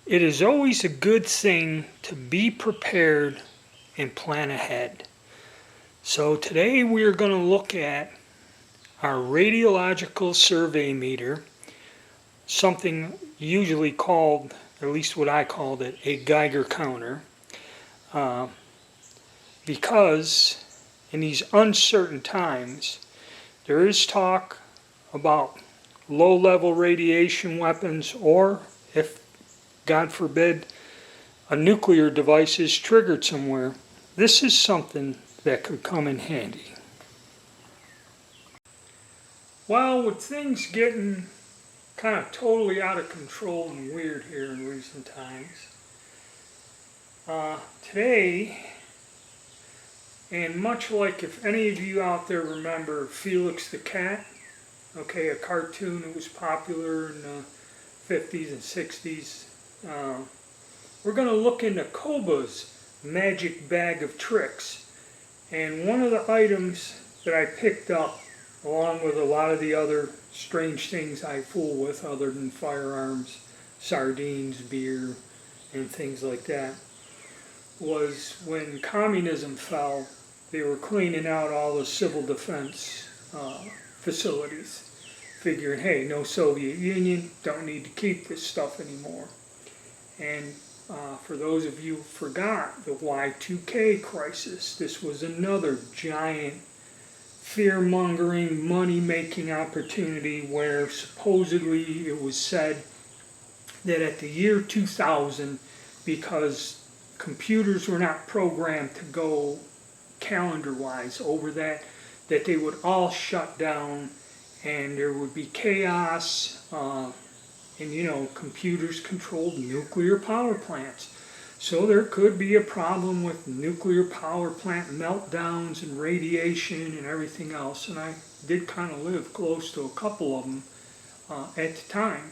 It is always a good thing to be prepared and plan ahead. So today we are going to look at our radiological survey meter, something usually called, at least what I called it, a Geiger counter, uh, because in these uncertain times there is talk about low-level radiation weapons, or if, God forbid, a nuclear device is triggered somewhere. This is something that could come in handy. Well, with things getting kind of totally out of control and weird here in recent times, today, and much like if any of you out there remember Felix the Cat, okay, a cartoon that was popular in the 50s and 60s, we're going to look into Koba's magic bag of tricks. And one of the items that I picked up, along with a lot of the other strange things I fool with other than firearms, sardines, beer, and things like that, was when communism fell, they were cleaning out all the civil defense facilities, figuring, hey, no Soviet Union, don't need to keep this stuff anymore. And for those of you who forgot the Y2K crisis, this was another giant fear-mongering, money-making opportunity where supposedly it was said that at the year 2000, because computers were not programmed to go calendar-wise over that they would all shut down and there would be chaos. And computers controlled nuclear power plants. So there could be a problem with nuclear power plant meltdowns and radiation and everything else. And I did kind of live close to a couple of them at the time.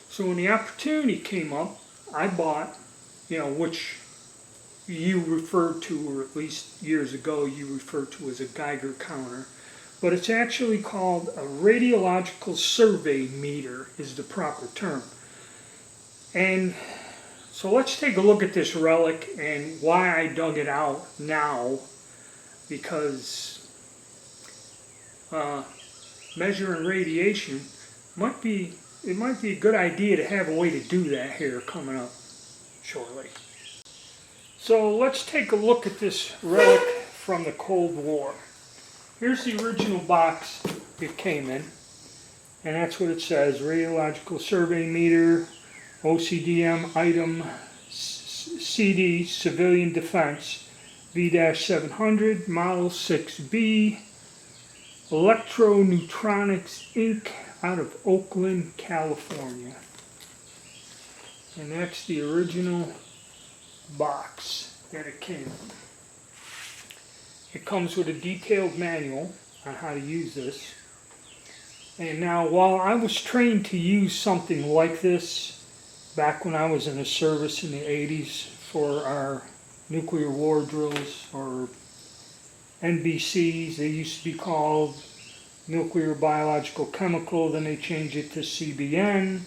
So when the opportunity came up, I bought, which you referred to, or at least years ago you referred to as a Geiger counter. But it's actually called a radiological survey meter is the proper term. And so let's take a look at this relic and why I dug it out now, because measuring radiation might be a good idea to have a way to do that here coming up shortly. So let's take a look at this relic from the Cold War. Here's the original box it came in, and that's what it says: Radiological Survey Meter, OCDM Item CD, Civilian Defense, V-700, Model 6B, Electroneutronics Inc., out of Oakland, California. And that's the original box that it came in. It comes with a detailed manual on how to use this. And now, while I was trained to use something like this back when I was in the service in the 80s for our nuclear war drills, or NBCs, they used to be called nuclear, biological, chemical, then they changed it to CBN,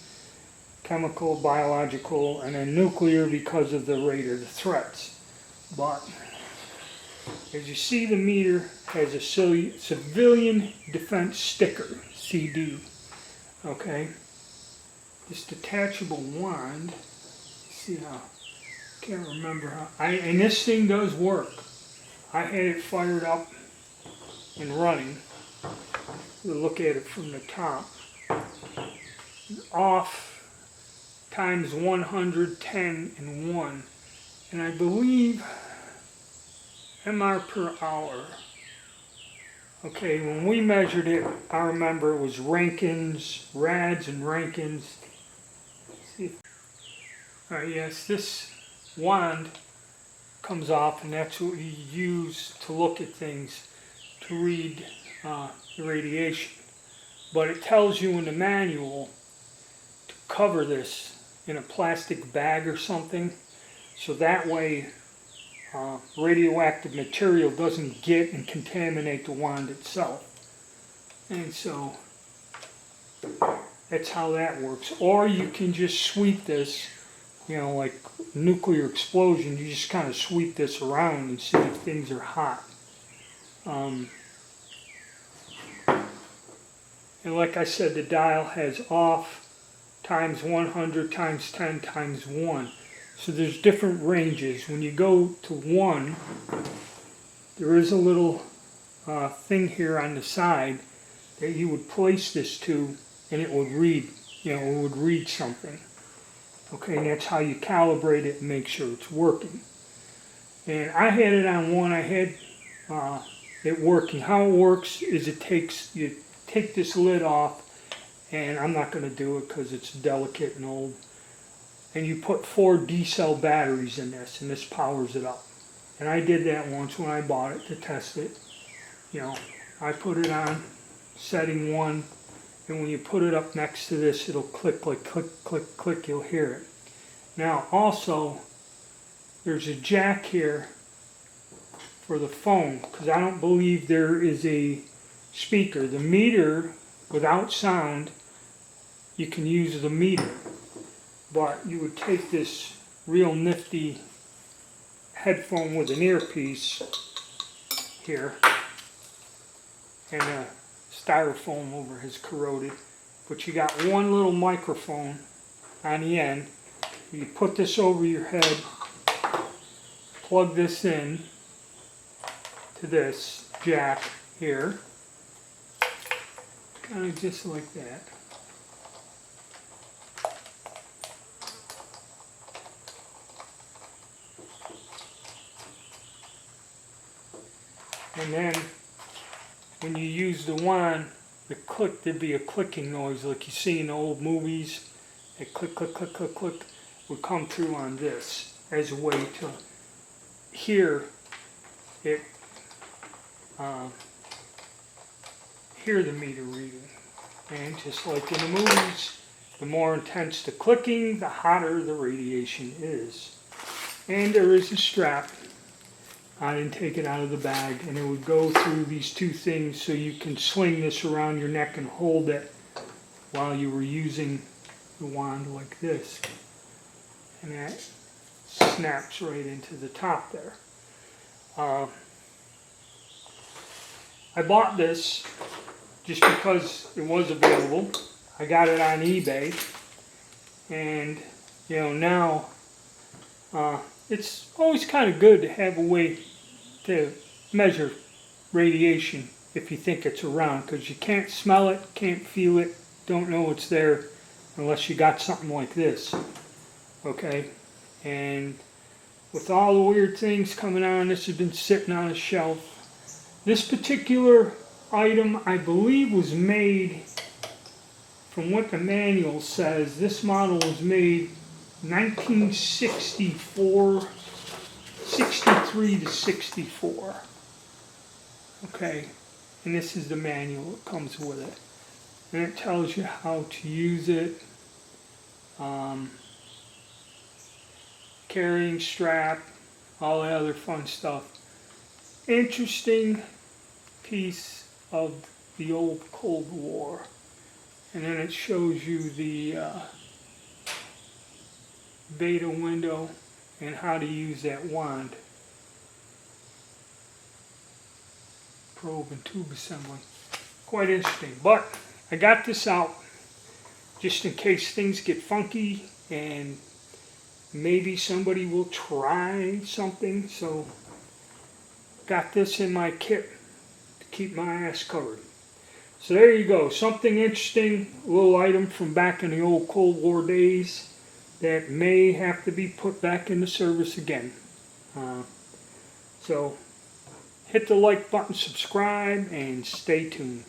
chemical, biological, and then nuclear because of the rate of the threats. But as you see, the meter has a civilian defense sticker, CD. Okay, this detachable wand. See how? Can't remember how. And this thing does work. I had it fired up and running. We'll look at it from the top. Off times 110 and 1, and I believe MR per hour. Okay, when we measured it, I remember it was Rankins, Rads and Rankins. Alright, yes, this wand comes off, and that's what you use to look at things, to read the radiation. But it tells you in the manual to cover this in a plastic bag or something, so that way radioactive material doesn't get and contaminate the wand itself. And so that's how that works. Or you can just sweep this like nuclear explosion, you just kind of sweep this around and see if things are hot. And like I said, the dial has off times 100 times 10 times 1. So there's different ranges. When you go to 1, there is a little thing here on the side that you would place this to, and it would read, it would read something. Okay, and that's how you calibrate it and make sure it's working. And I had it on 1. I had it working. How it works is you take this lid off, and I'm not going to do it because it's delicate and old. And you put 4 D-cell batteries in this, and this powers it up. And I did that once when I bought it to test it. I put it on setting 1, and when you put it up next to this, it'll click, like click, click, click, you'll hear it. Now also, there's a jack here for the phone, because I don't believe there is a speaker. The meter, without sound, you can use the meter. But you would take this real nifty headphone with an earpiece here, and the styrofoam over has corroded, but you got one little microphone on the end. You put this over your head, plug this in to this jack here, kind of just like that. And then when you use the wand, there'd be a clicking noise like you see in the old movies. A click, click, click, click, click would come through on this as a way to hear it, hear the meter reading. And just like in the movies, the more intense the clicking, the hotter the radiation is. And there is a strap. I didn't take it out of the bag, and it would go through these 2 things so you can sling this around your neck and hold it while you were using the wand like this. And that snaps right into the top there. I bought this just because it was available. I got it on eBay, and now it's always kind of good to have a way to measure radiation if you think it's around, because you can't smell it, can't feel it, don't know it's there unless you got something like this. Okay, and with all the weird things coming on, this has been sitting on a shelf. This particular item, I believe, was made, from what the manual says, this model was made 1964, 63 to 64. Okay, and this is the manual that comes with it. And it tells you how to use it. Carrying strap, all the other fun stuff. Interesting piece of the old Cold War. And then it shows you the beta window and how to use that wand. Probe and tube assembly. Quite interesting. But I got this out just in case things get funky and maybe somebody will try something. So got this in my kit to keep my ass covered. So there you go. Something interesting, a little item from back in the old Cold War days that may have to be put back into service again. So hit the like button, subscribe, and stay tuned.